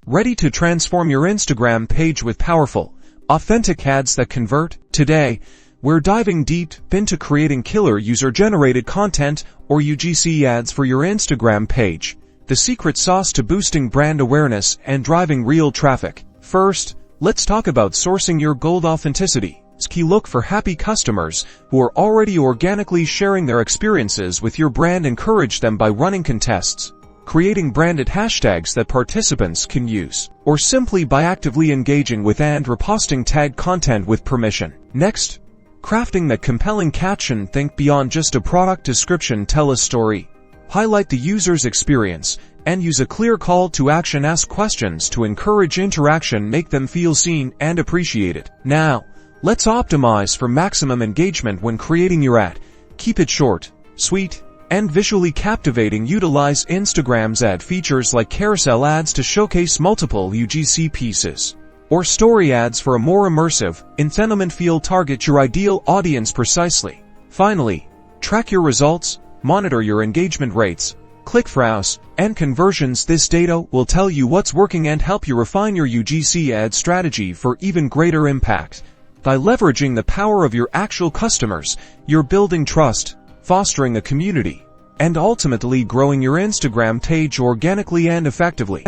Ready to transform your Instagram page with powerful, authentic ads that convert? Today, we're diving deep into creating killer user-generated content or UGC ads for your Instagram page, the secret sauce to boosting brand awareness and driving real traffic. First, let's talk about sourcing your gold authenticity. Key: look for happy customers who are already organically sharing their experiences with your brand. Encourage them by running contests, creating branded hashtags that participants can use, or simply by actively engaging with and reposting tagged content with permission. Next, crafting that compelling caption. Think beyond just a product description. Tell a story. Highlight the user's experience and use a clear call to action. Ask questions to encourage interaction. Make them feel seen and appreciated. Now, let's optimize for maximum engagement when creating your ad. Keep it short, sweet, and visually captivating. Utilize Instagram's ad features like carousel ads to showcase multiple UGC pieces, or story ads for a more immersive, intimate feel. Target your ideal audience precisely. Finally, track your results, monitor your engagement rates, click-throughs, and conversions. This data will tell you what's working and help you refine your UGC ad strategy for even greater impact. By leveraging the power of your actual customers, you're building trust, fostering a community, and ultimately growing your Instagram page organically and effectively.